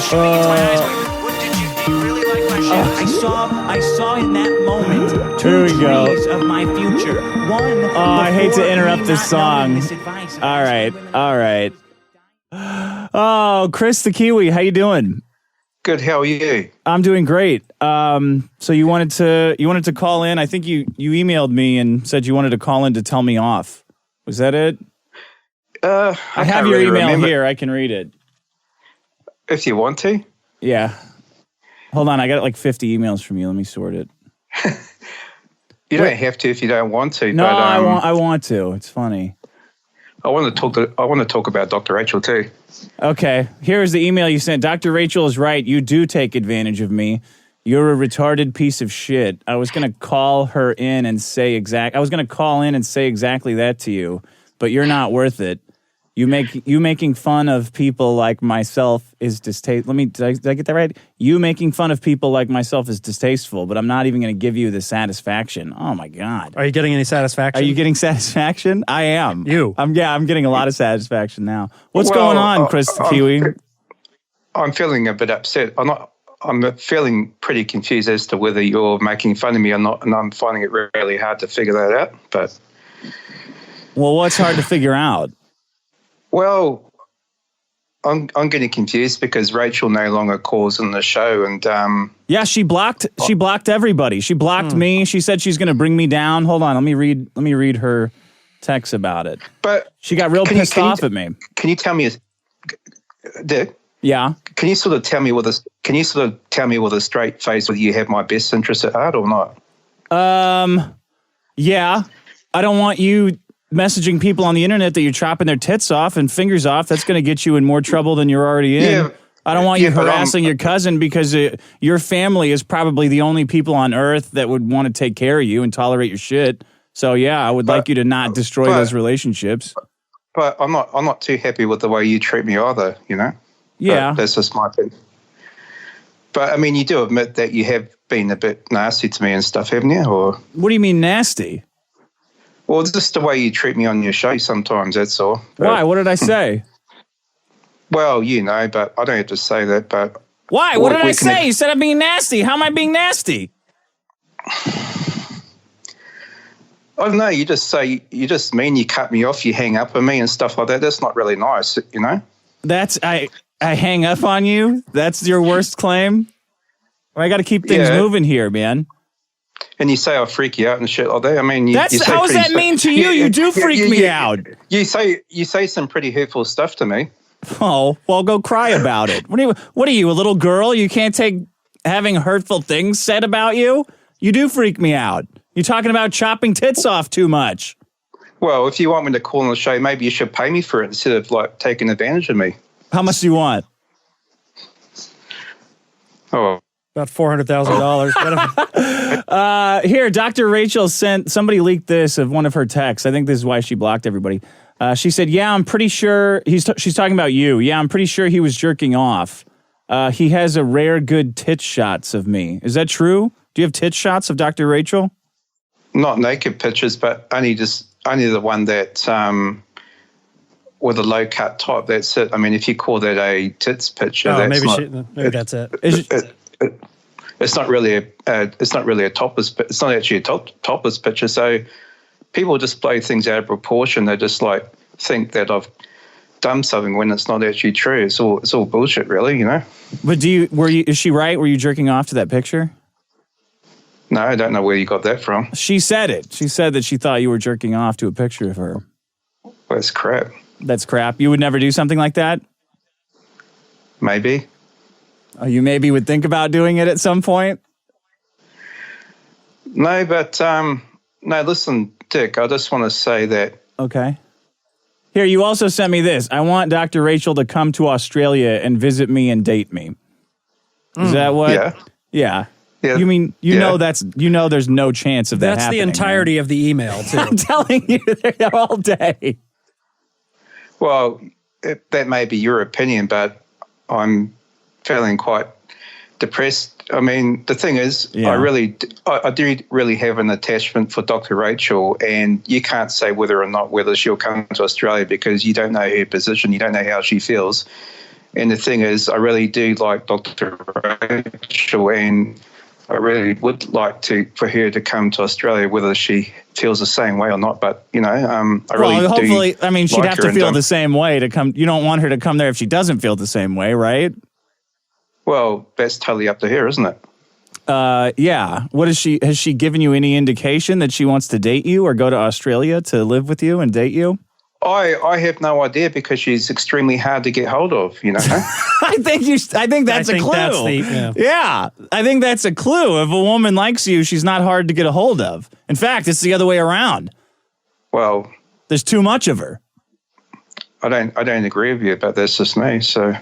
shooting into my eyes. What did you really like my shit? I saw in that moment two trees of my future. One. Oh, I hate to interrupt this song. All right. Oh, Chris the Kiwi, how you doing? Good. How are you? I'm doing great. So you wanted to call in. I think you emailed me and said you wanted to call in to tell me off. Was that it? I have your email here. I can read it. If you want to. Yeah. Hold on. I got like 50 emails from you. Let me sort it. You don't have to if you don't want to. No, but, I want to. It's funny. I want to talk about Dr. Rachel too. Okay. Here's the email you sent. Dr. Rachel is right. You do take advantage of me. You're a retarded piece of shit. I was going to call her in and say I was going to call in and say exactly that to you, but you're not worth it. You making fun of people like myself is distasteful. Did I get that right? You making fun of people like myself is distasteful, but I'm not even going to give you the satisfaction. Oh my God. Are you getting any satisfaction? Are you getting satisfaction? I am. I'm getting a lot of satisfaction now. What's Well, going on, Chris Kiwi? I'm feeling a bit upset. I'm feeling pretty confused as to whether you're making fun of me or not, and I'm finding it really hard to figure that out. But well, what's hard to figure out? Well, I'm getting confused because Rachel no longer calls on the show, and yeah, she blocked everybody. She blocked me. She said she's going to bring me down. Hold on, let me read her text about it. But she got real pissed off at me. Can you tell me, Dick? Yeah. Can you sort of tell me with a straight face whether you have my best interest at heart or not? Yeah. I don't want you messaging people on the internet that you're chopping their tits off and fingers off. That's going to get you in more trouble than you're already in. Yeah, I don't want you harassing your cousin because your family is probably the only people on earth that would want to take care of you and tolerate your shit. So yeah, I would like you to not destroy those relationships. But I'm not too happy with the way you treat me either, you know? Yeah. But that's just my opinion. But I mean, you do admit that you have been a bit nasty to me and stuff, haven't you? Or what do you mean nasty? Well, it's just the way you treat me on your show sometimes, that's all. But, why? What did I say? Well, you know, but I don't have to say that, but... Why? What did I say? You said I'm being nasty. How am I being nasty? I don't know. You just mean you cut me off, you hang up on me and stuff like that. That's not really nice, you know? I hang up on you? That's your worst claim? I got to keep things moving here, man. And you say I freak you out and shit like that. I mean, how does that mean to you? You do freak me out. You say some pretty hurtful stuff to me. Oh, well, go cry about it. What are you, a little girl? You can't take having hurtful things said about you? You do freak me out. You're talking about chopping tits off too much. Well, if you want me to call on the show, maybe you should pay me for it instead of like taking advantage of me. How much do you want? Oh. About $400,000. Here, Dr. Rachel somebody leaked this of one of her texts. I think this is why she blocked everybody. She said, yeah, I'm pretty sure, she's talking about you. Yeah, I'm pretty sure he was jerking off. He has a rare good tit shots of me. Is that true? Do you have tit shots of Dr. Rachel? Not naked pictures, but only the one that with a low cut top. That's it. I mean, if you call that a tits picture, maybe that's it. It's not really a topless. It's not actually a topless picture. So people display things out of proportion. They just like think that I've done something when it's not actually true. It's all bullshit, really. You know. But is she right? Were you jerking off to that picture? No, I don't know where you got that from. She said it. She said that she thought you were jerking off to a picture of her. That's crap. That's crap. You would never do something like that? Maybe. Oh, you maybe would think about doing it at some point? No, but no, listen, Dick, I just want to say that. Okay. Here, you also sent me this. I want Dr. Rachel to come to Australia and visit me and date me. Is that what? Yeah. Yeah. Yeah. You mean, there's no chance of that That's happening. the entirety of the email, too. I'm telling you, they're there all day. Well, that may be your opinion, but I'm feeling quite depressed. I mean, the thing is, I do really have an attachment for Dr. Rachel, and you can't say whether she'll come to Australia because you don't know her position, you don't know how she feels. And the thing is, I really do like Dr. Rachel, and I really would like for her to come to Australia, whether she feels the same way or not. But, I really hopefully, do. I mean, she'd like have her to feel and, the same way to come. You don't want her to come there if she doesn't feel the same way, right? Well, that's totally up to her, isn't it? Yeah. Has she given you any indication that she wants to date you or go to Australia to live with you and date you? I have no idea because she's extremely hard to get hold of, I think that's a clue. Yeah. I think that's a clue. If a woman likes you, she's not hard to get a hold of. In fact, it's the other way around. Well, there's too much of her. I don't agree with you, but that's just me. So,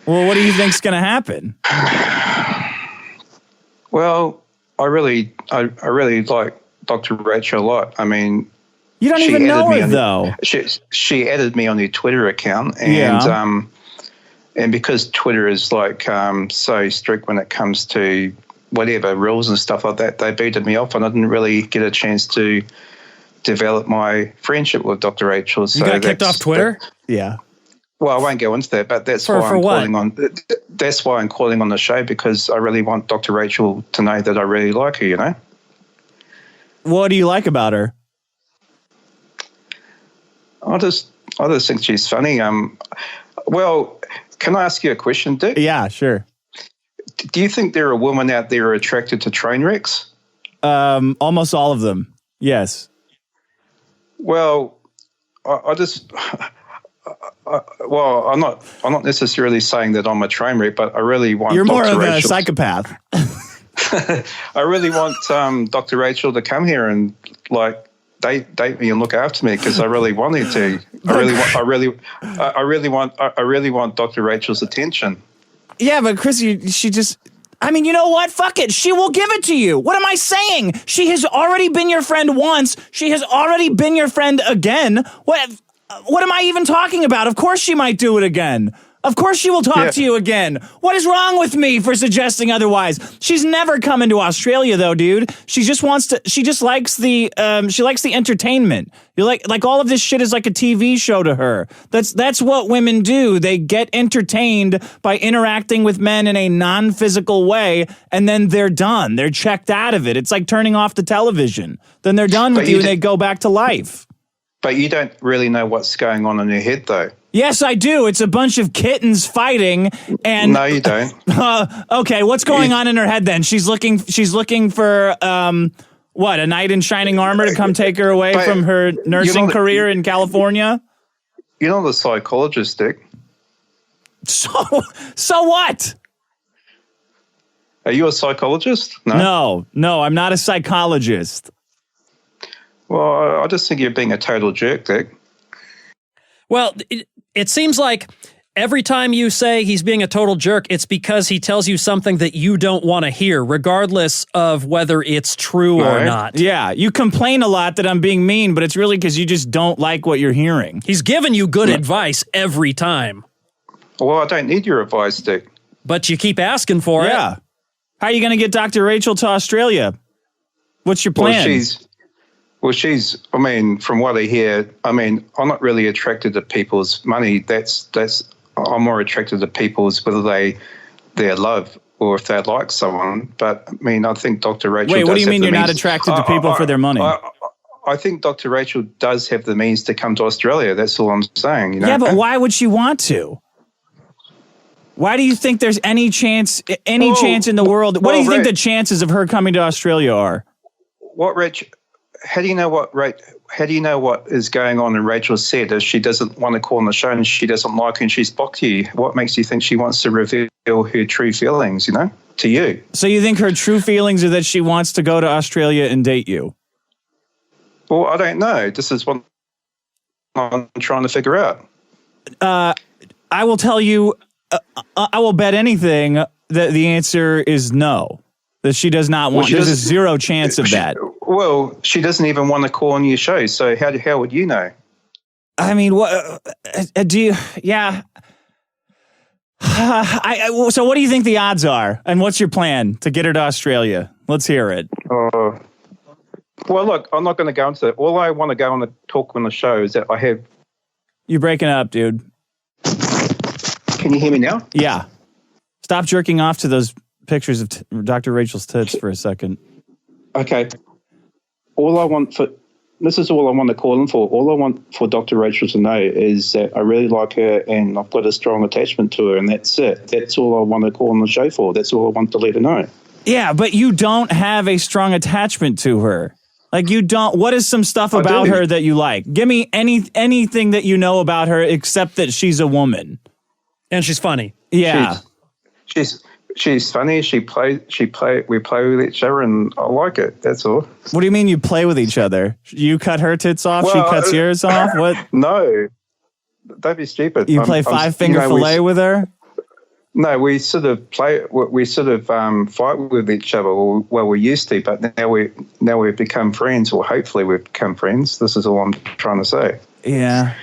well, what do you think's going to happen? Well, I really like Dr. Rachel a lot. I mean, you don't even know her, though. She added me on her Twitter account, and and because Twitter is so strict when it comes to whatever rules and stuff like that, they booted me off, and I didn't really get a chance to develop my friendship with Dr. Rachel. So you got kicked off Twitter? Yeah. Well, I won't go into that, but that's why I'm calling on. That's why I'm calling on the show, because I really want Dr. Rachel to know that I really like her. What do you like about her? I just think she's funny. Well, can I ask you a question, Dick? Yeah, sure. Do you think there are women out there who are attracted to train wrecks? Almost all of them. Yes. Well, I'm not necessarily saying that I'm a train wreck, but I really want. You're more Dr. of Rachel. a psychopath. I really want Dr. Rachel to come here and date me and look after me, because I really want her to. I really want Dr. Rachel's attention. Yeah, but Chris, she just. I mean, you know what? Fuck it. She will give it to you. What am I saying? She has already been your friend once. She has already been your friend again. What am I even talking about? Of course she might do it again. Of course she will talk to you again. What is wrong with me for suggesting otherwise? She's never coming to Australia though, dude. She just likes the entertainment. You like all of this shit is like a TV show to her. That's what women do. They get entertained by interacting with men in a non-physical way, and then they're done. They're checked out of it. It's like turning off the television. Then they're done with you and they go back to life. But you don't really know what's going on in her head, though. Yes, I do. It's a bunch of kittens fighting, and no, you don't. Okay, what's going on in her head then? She's looking for what, a knight in shining armor to come take her away from her nursing career in California? You're not a psychologist, Dick. So what? Are you a psychologist? No, I'm not a psychologist. Well, I just think you're being a total jerk, Dick. Well, it seems like every time you say he's being a total jerk, it's because he tells you something that you don't want to hear, regardless of whether it's true or not. Yeah, you complain a lot that I'm being mean, but it's really because you just don't like what you're hearing. He's giving you good advice every time. Well, I don't need your advice, Dick. But you keep asking for it. Yeah. How are you going to get Dr. Rachel to Australia? What's your plan? I mean, from what I hear, I'm not really attracted to people's money. I'm more attracted to people's whether their love or if they like someone. But I mean, I think Dr. Rachel. Wait, what do you mean you're not attracted to people for their money? I think Dr. Rachel does have the means to come to Australia. That's all I'm saying. Yeah, but why would she want to? Why do you think there's any chance in the world? What do you think the chances of her coming to Australia are? How do you know what is going on in Rachel's head? If she doesn't want to call on the show and she doesn't like you and she's blocked you, what makes you think she wants to reveal her true feelings, to you? So you think her true feelings are that she wants to go to Australia and date you? Well, I don't know. This is what I'm trying to figure out. I will tell you, I will bet anything that the answer is no. That she does not want. There's a zero chance of that. Well, she doesn't even want to call on your show. So how would you know? I mean, what do you? Yeah. So what do you think the odds are? And what's your plan to get her to Australia? Let's hear it. Well, look, I'm not going to go into that. All I want to go on the talk on the show is that I have. You're breaking up, dude. Can you hear me now? Yeah. Stop jerking off to those pictures of Dr. Rachel's tits for a second. Okay. This is all I want to call in for. All I want for Dr. Rachel to know is that I really like her and I've got a strong attachment to her, and that's it. That's all I want to call on the show for. That's all I want to let her know. Yeah, but you don't have a strong attachment to her. Like, you don't. What is some stuff about her that you like? Give me anything that you know about her except that she's a woman. And she's funny. Yeah. She's funny. We play with each other, and I like it. That's all. What do you mean you play with each other? You cut her tits off, she cuts yours off? What? No, don't be stupid. You play five-finger fillet with her? No, we sort of play. We sort of fight with each other. Well, we used to, but now we've become friends, or hopefully we've become friends. This is all I'm trying to say. Yeah.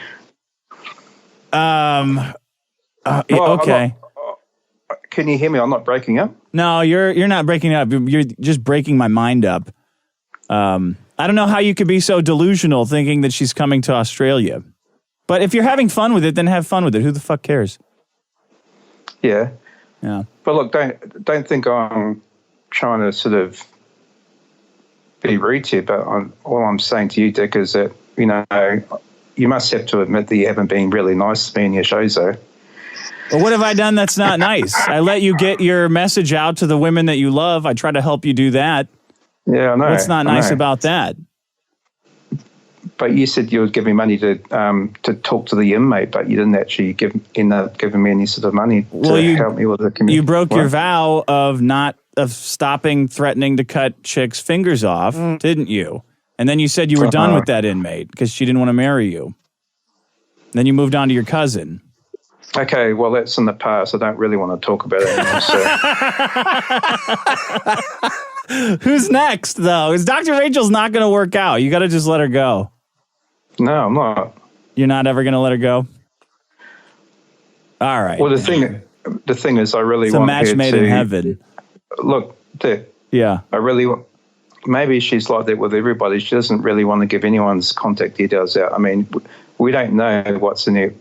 Okay. Can you hear me? I'm not breaking up. No, you're not breaking up. You're just breaking my mind up. I don't know how you could be so delusional thinking that she's coming to Australia. But if you're having fun with it, then have fun with it. Who the fuck cares? Yeah. Yeah. But look, don't think I'm trying to sort of be rude to you. But all I'm saying to you, Dick, is that you must have to admit that you haven't been really nice to me in your shows, though. Well, what have I done that's not nice? I let you get your message out to the women that you love. I try to help you do that. Yeah, I know. What's not nice about that? But you said you would give me money to talk to the inmate, but you didn't actually end up giving me any sort of money to help me with the community. You broke your vow of stopping threatening to cut chicks' fingers off, didn't you? And then you said you were done with that inmate because she didn't want to marry you. Then you moved on to your cousin. Okay, well, that's in the past. I don't really want to talk about it anymore. So. Who's next, though? Is Dr. Rachel's not going to work out? You got to just let her go. No, I'm not. You're not ever going to let her go? All right. Well, the thing is, I really want her to... It's a match made in heaven. Look, Dick. Yeah. I really want... Maybe she's like that with everybody. She doesn't really want to give anyone's contact details out. I mean, we don't know what's in there.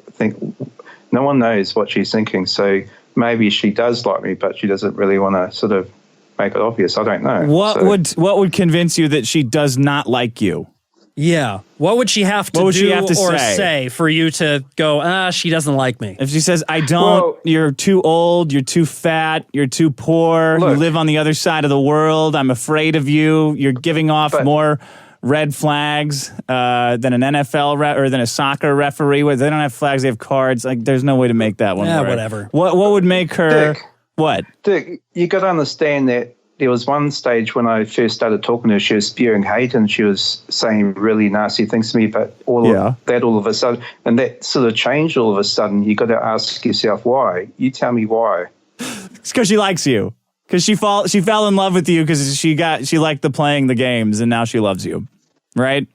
No one knows what she's thinking, so maybe she does like me, but she doesn't really want to sort of make it obvious. I don't know. What would convince you that she does not like you? Yeah. What would she have to say for you to go, she doesn't like me? If she says, I don't, you're too old, you're too fat, you're too poor, you live on the other side of the world, I'm afraid of you, you're giving off more red flags than an NFL or than a soccer referee. They don't have flags; they have cards. Like, there's no way to make that one work. Whatever. What would make her? Dick, what? Dick, you got to understand that there was one stage when I first started talking to her, she was spewing hate and she was saying really nasty things to me. But all of a sudden, and that sort of changed all of a sudden. You got to ask yourself why. You tell me why. It's because she likes you. Because she fell in love with you because she liked playing the games and now she loves you, right?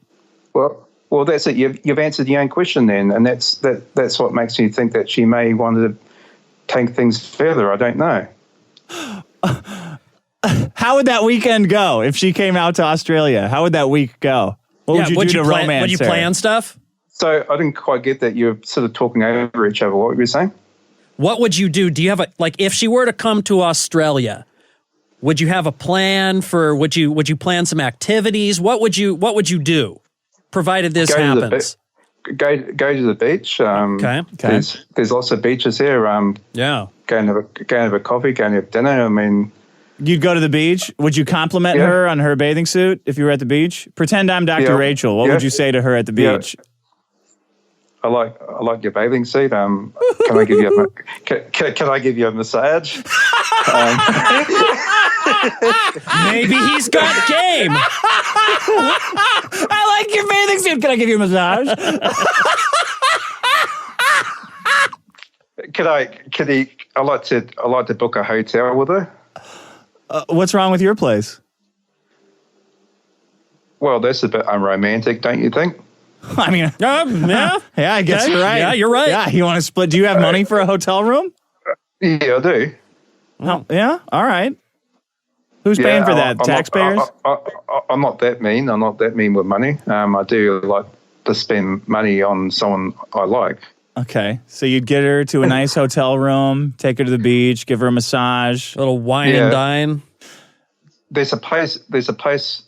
Well, that's it. You've answered your own question then, and that's what makes me think that she may want to take things further. I don't know. How would that weekend go if she came out to Australia? How would that week go? What would you do to romance Would you plan stuff? So I didn't quite get that. You're sort of talking over each other. What were you saying? What would you do? Do you have if she were to come to Australia, would you have a plan for, would you plan some activities? What would you do provided this happens? Go to the beach. Okay. There's lots of beaches here. Yeah. Go and have a coffee, go and have dinner. I mean, you'd go to the beach. Would you compliment her on her bathing suit if you were at the beach? Pretend I'm Dr. Rachel. What would you say to her at the beach? I like your bathing suit. Can I give you can I give you a massage? Maybe he's got game. I like your bathing suit. Can I give you a massage? I'd like to book a hotel with her. What's wrong with your place? Well, that's a bit unromantic, don't you think? I mean, yeah, I guess you're right. Yeah, you're right. Yeah, you want to split? Do you have money for a hotel room? Yeah, I do. Oh, yeah, all right. Who's paying for that? Taxpayers? I'm not that mean. I'm not that mean with money. I do like to spend money on someone I like. Okay, so you'd get her to a nice hotel room, take her to the beach, give her a massage, A little wine and dine. There's a place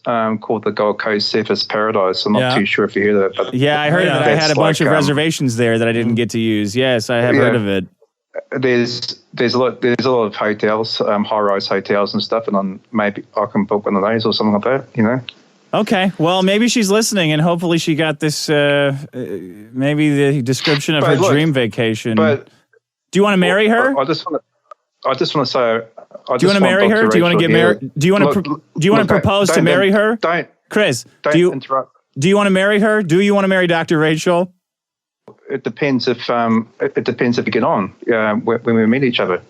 called the Gold Coast Surfers Paradise. I'm not too sure if you heard of it. But yeah, I heard of it. I had a bunch of reservations there that I didn't get to use. Yes, I have heard of it. There's a lot of hotels, high-rise hotels and stuff, and maybe I can book one of those or something like that. You know. Okay, well, maybe she's listening, and hopefully she got this. Maybe the description of her dream vacation. But do you want to marry her? I just want to say. Do you want to marry her? Do you want to get married? Do you want to propose to marry her? Chris, do you interrupt. Do you want to marry her? Do you want to marry Dr. Rachel? It depends if we get on when we meet each other.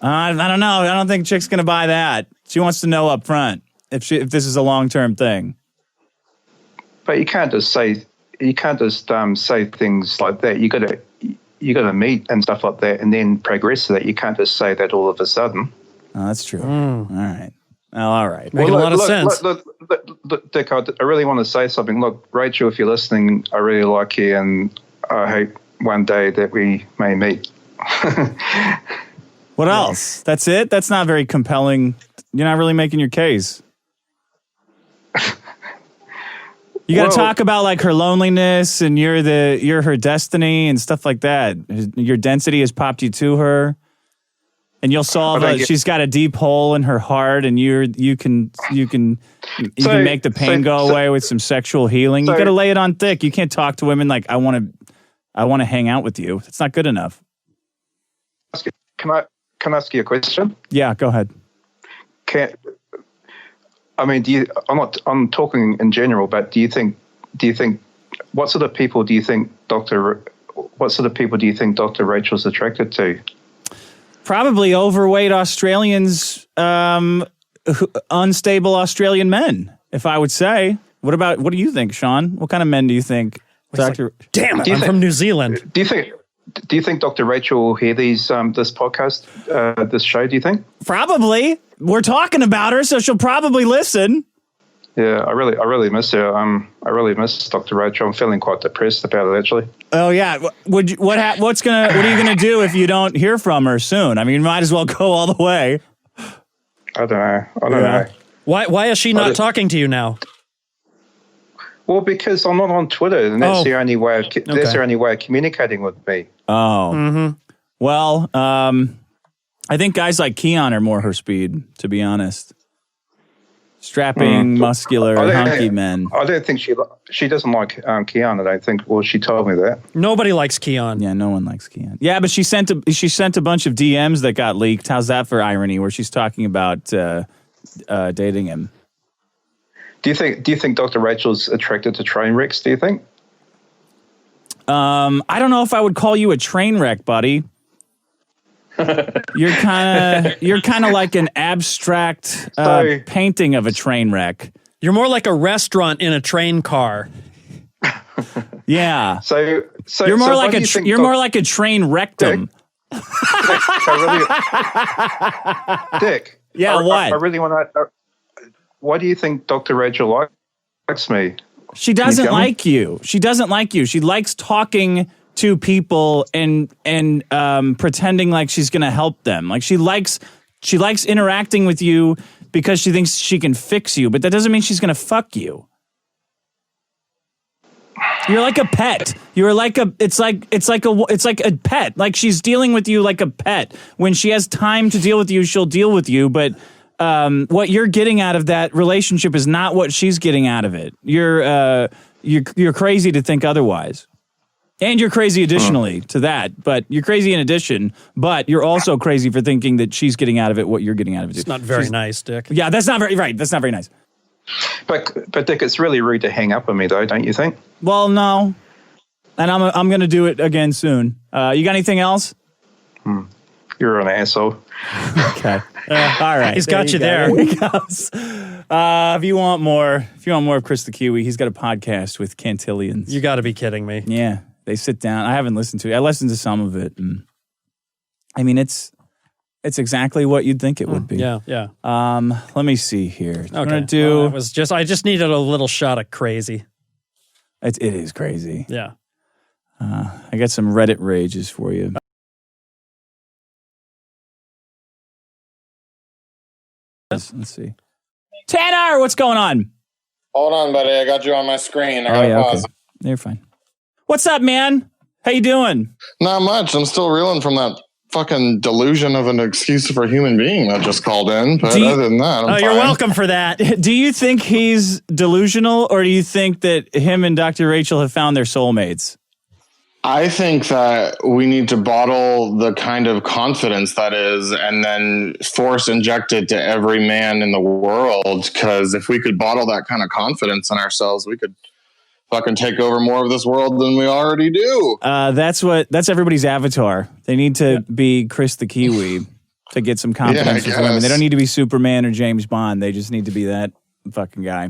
I don't know. I don't think chick's gonna buy that. She wants to know up front if this is a long-term thing. But you can't just say things like that. You got to meet and stuff like that, and then progress to that. You can't just say that all of a sudden. Oh, that's true. All right. Oh, all right. Making a lot of sense. Look, Dick, I really want to say something. Look, Rachel, if you're listening, I really like you, and I hope one day that we may meet. What else? That's it? That's not very compelling. You're not really making your case. You got to talk about like her loneliness and you're her destiny and stuff like that. Your density has popped you to her, and you'll solve it. She's got a deep hole in her heart, and you can make the pain go away with some sexual healing. You got to lay it on thick. You can't talk to women like I want to hang out with you. It's not good enough. Can I ask you a question? Yeah, go ahead. I'm talking in general, but do you think what sort of people do you think Dr. Rachel's attracted to? Probably overweight Australians, unstable Australian men, if I would say. What do you think, Sean? What kind of men do you think, Dr. Damn it, I'm from New Zealand. Do you think Dr. Rachel will hear this podcast, this show, do you think? Probably. We're talking about her, so she'll probably listen. Yeah, I really miss her. I really miss Dr. Rachel. I'm feeling quite depressed about it, actually. Oh yeah. What are you gonna do if you don't hear from her soon? I mean, you might as well go all the way. I don't know. Why is she not talking to you now? Well, because I'm not on Twitter, and that's the only way of communicating with me. Oh. Mm-hmm. Well, I think guys like Keon are more her speed, to be honest. Strapping, muscular, hunky men. I don't think she doesn't like Keon. I don't think. Well, she told me that. Nobody likes Keon. Yeah, no one likes Keon. Yeah, but she sent a bunch of DMs that got leaked. How's that for irony? Where she's talking about dating him. Do you think Dr. Rachel's attracted to train wrecks? Do you think? I don't know if I would call you a train wreck, buddy. You're kind of like an abstract painting of a train wreck. You're more like a restaurant in a train car. Yeah. So you're more like a train rectum. Dick. Yeah. What? I really want to. Why do you think Dr. Rachel likes me? She doesn't like you. She doesn't like you. She likes talking to people and pretending like she's going to help them. Like she likes interacting with you because she thinks she can fix you, but that doesn't mean she's going to fuck you. You're like a pet. It's like a pet. Like she's dealing with you like a pet. When she has time to deal with you, she'll deal with you, but what you're getting out of that relationship is not what she's getting out of it. You're crazy to think otherwise. And you're crazy additionally to that, but you're crazy in addition, but you're also crazy for thinking that she's getting out of it what you're getting out of it. It's not very nice, Dick. Yeah, that's not very right. That's not very nice. But Dick, it's really rude to hang up on me though, don't you think? Well, no. And I'm going to do it again soon. You got anything else? You're an asshole. Okay. All right. He's got you there. There he goes. If you want more of Chris the Kiwi, he's got a podcast with Cantillions. You got to be kidding me. Yeah. They sit down. I haven't listened to it. I listened to some of it. And, I mean, it's exactly what you'd think it would be. Yeah. Let me see here. Okay. I just needed a little shot of crazy. It is crazy. Yeah. I got some Reddit rages for you. Let's see. Tanner, what's going on? Hold on, buddy. I got you on my screen. I gotta pause. Okay. You're fine. What's up, man? How you doing? Not much. I'm still reeling from that fucking delusion of an excuse for a human being that just called in. But other than that, I'm you're fine. welcome for that. Do you think he's delusional, or do you think that him and Dr. Rachel have found their soulmates? I think that we need to bottle the kind of confidence that is and then force inject it to every man in the world. Because if we could bottle that kind of confidence in ourselves, we could fucking take over more of this world than we already do. That's everybody's avatar. They need to be Chris the Kiwi to get some confidence with women. They don't need to be Superman or James Bond. They just need to be that fucking guy.